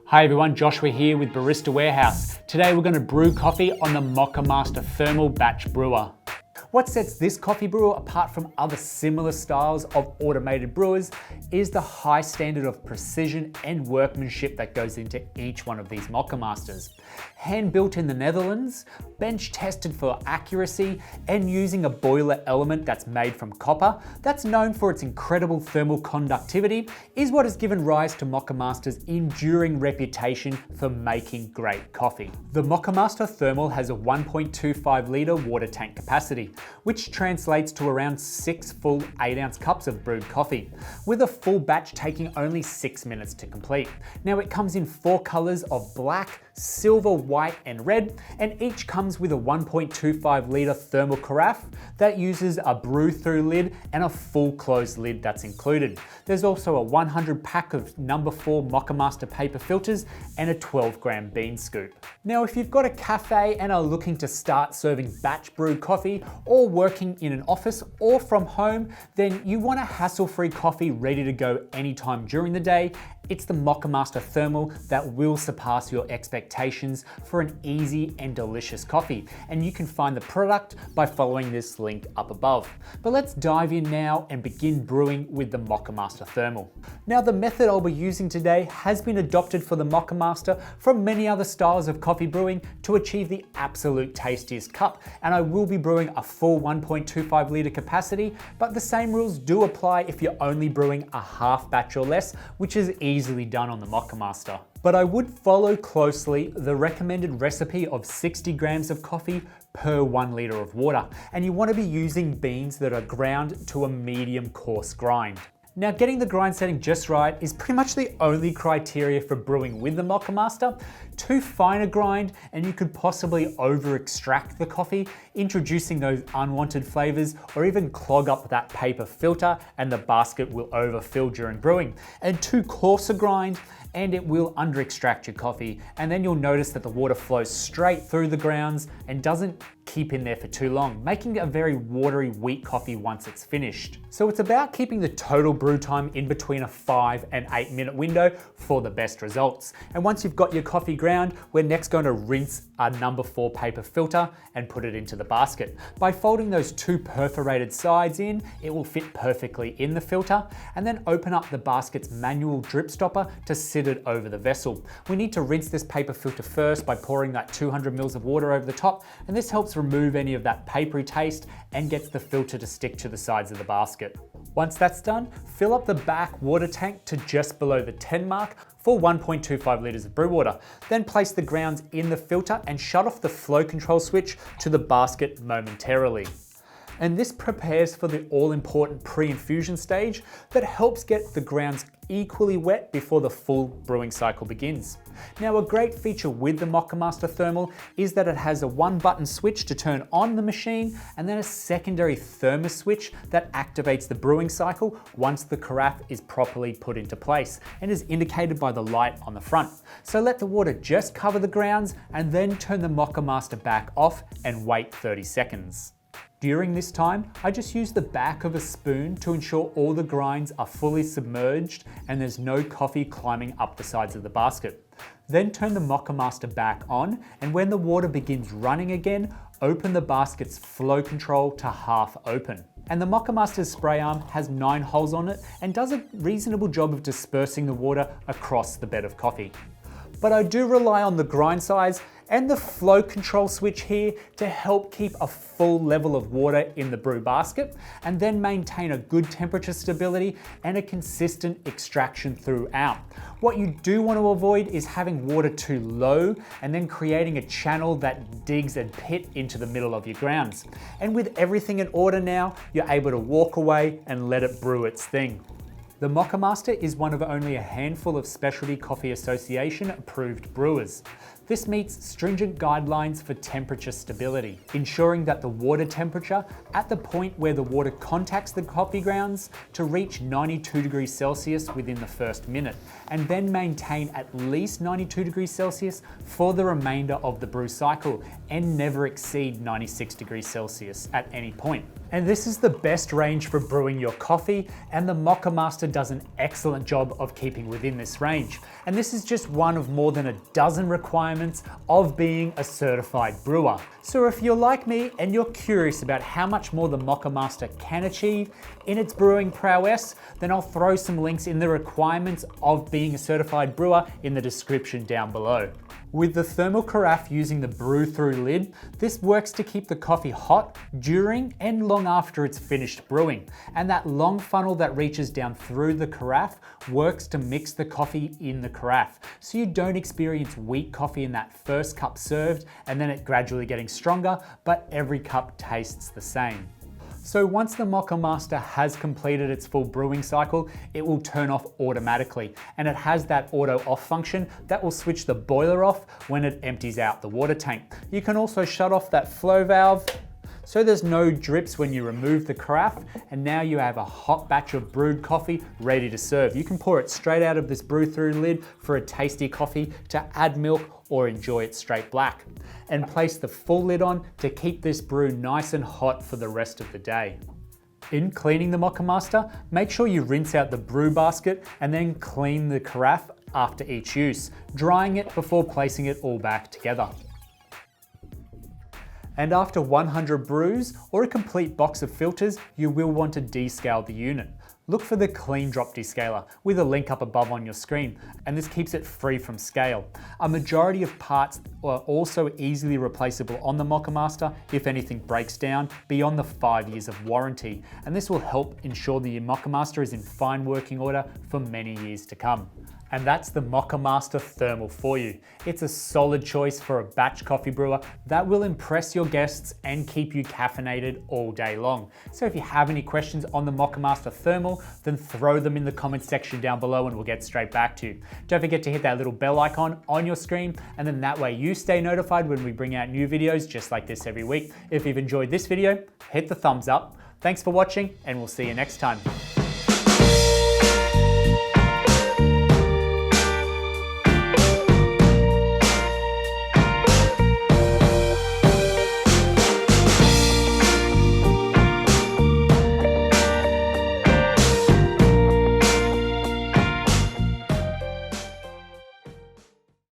Hi everyone, Joshua here with Barista Warehouse. Today we're going to brew coffee on the Moccamaster Thermal batch brewer. What sets this coffee brewer apart from other similar styles of automated brewers is the high standard of precision and workmanship that goes into each one of these Moccamasters. Hand built in the Netherlands, bench tested for accuracy, and using a boiler element that's made from copper that's known for its incredible thermal conductivity is what has given rise to Moccamaster's enduring reputation for making great coffee. The Moccamaster Thermal has a 1.25 litre water tank capacity, which translates to around 6 full 8-ounce cups of brewed coffee, with a full batch taking only 6 minutes to complete. Now it comes in 4 colours of black, silver, white and red, and each comes with a 1.25 litre thermal carafe that uses a brew-through lid and a full closed lid that's included. There's also a 100 pack of number 4 Moccamaster paper filters and a 12-gram bean scoop. Now if you've got a cafe and are looking to start serving batch brewed coffee or working in an office or from home, then you want a hassle-free coffee ready to go anytime during the day. It's the Moccamaster Thermal that will surpass your expectations for an easy and delicious coffee. And you can find the product by following this link up above. But let's dive in now and begin brewing with the Moccamaster Thermal. Now the method I'll be using today has been adopted for the Moccamaster from many other styles of coffee brewing to achieve the absolute tastiest cup. And I will be brewing a full 1.25 litre capacity, but the same rules do apply if you're only brewing a half batch or less, which is easily done on the Moccamaster. But I would follow closely the recommended recipe of 60 grams of coffee per 1 litre of water. And you want to be using beans that are ground to a medium coarse grind. Now getting the grind setting just right is pretty much the only criteria for brewing with the Moccamaster. Too fine a grind and you could possibly over extract the coffee, introducing those unwanted flavors or even clog up that paper filter and the basket will overfill during brewing. And too coarse a grind and it will under extract your coffee, and then you'll notice that the water flows straight through the grounds and doesn't keep in there for too long, making a very watery weak coffee once it's finished. So it's about keeping the total brew time in between a 5 and 8 minute window for the best results. And once you've got your coffee ground, we're next going to rinse our number 4 paper filter and put it into the basket. By folding those 2 perforated sides in, it will fit perfectly in the filter, and then open up the basket's manual drip stopper to sit it over the vessel. We need to rinse this paper filter first by pouring that 200 mils of water over the top, and this helps remove any of that papery taste and gets the filter to stick to the sides of the basket. Once that's done, fill up the back water tank to just below the 10 mark for 1.25 litres of brew water. Then place the grounds in the filter and shut off the flow control switch to the basket momentarily. And this prepares for the all-important pre-infusion stage that helps get the grounds equally wet before the full brewing cycle begins. Now, a great feature with the Moccamaster Thermal is that it has a 1-button switch to turn on the machine and then a secondary thermos switch that activates the brewing cycle once the carafe is properly put into place and is indicated by the light on the front. So let the water just cover the grounds and then turn the Moccamaster back off and wait 30 seconds. During this time, I just use the back of a spoon to ensure all the grinds are fully submerged and there's no coffee climbing up the sides of the basket. Then turn the Moccamaster back on, and when the water begins running again, open the basket's flow control to half open. And the Moccamaster's spray arm has 9 holes on it and does a reasonable job of dispersing the water across the bed of coffee. But I do rely on the grind size and the flow control switch here to help keep a full level of water in the brew basket and then maintain a good temperature stability and a consistent extraction throughout. What you do want to avoid is having water too low and then creating a channel that digs a pit into the middle of your grounds. And with everything in order now, you're able to walk away and let it brew its thing. The Moccamaster is one of only a handful of Specialty Coffee Association approved brewers. This meets stringent guidelines for temperature stability, ensuring that the water temperature at the point where the water contacts the coffee grounds to reach 92 degrees Celsius within the first minute, and then maintain at least 92 degrees Celsius for the remainder of the brew cycle, and never exceed 96 degrees Celsius at any point. And this is the best range for brewing your coffee, and the Moccamaster does an excellent job of keeping within this range. And this is just one of more than a dozen requirements of being a certified brewer. So if you're like me and you're curious about how much more the Moccamaster can achieve in its brewing prowess, then I'll throw some links in the requirements of being a certified brewer in the description down below. With the thermal carafe using the brew-through lid, this works to keep the coffee hot during and long after it's finished brewing. And that long funnel that reaches down through the carafe works to mix the coffee in the carafe, so you don't experience weak coffee in that first cup served and then it gradually getting stronger, but every cup tastes the same. So once the Moccamaster has completed its full brewing cycle, it will turn off automatically, and it has that auto off function that will switch the boiler off when it empties out the water tank. You can also shut off that flow valve so there's no drips when you remove the carafe, and now you have a hot batch of brewed coffee ready to serve. You can pour it straight out of this brew-through lid for a tasty coffee, to add milk, or enjoy it straight black. And place the full lid on to keep this brew nice and hot for the rest of the day. In cleaning the Moccamaster, make sure you rinse out the brew basket and then clean the carafe after each use, drying it before placing it all back together. And after 100 brews or a complete box of filters, you will want to descale the unit. Look for the clean drop descaler with a link up above on your screen, and this keeps it free from scale. A majority of parts are also easily replaceable on the Moccamaster if anything breaks down beyond the 5 years of warranty, and this will help ensure that your Moccamaster is in fine working order for many years to come. And that's the Moccamaster Thermal for you. It's a solid choice for a batch coffee brewer that will impress your guests and keep you caffeinated all day long. So if you have any questions on the Moccamaster Thermal, then throw them in the comments section down below and we'll get straight back to you. Don't forget to hit that little bell icon on your screen, and then that way you stay notified when we bring out new videos just like this every week. If you've enjoyed this video, hit the thumbs up. Thanks for watching, and we'll see you next time.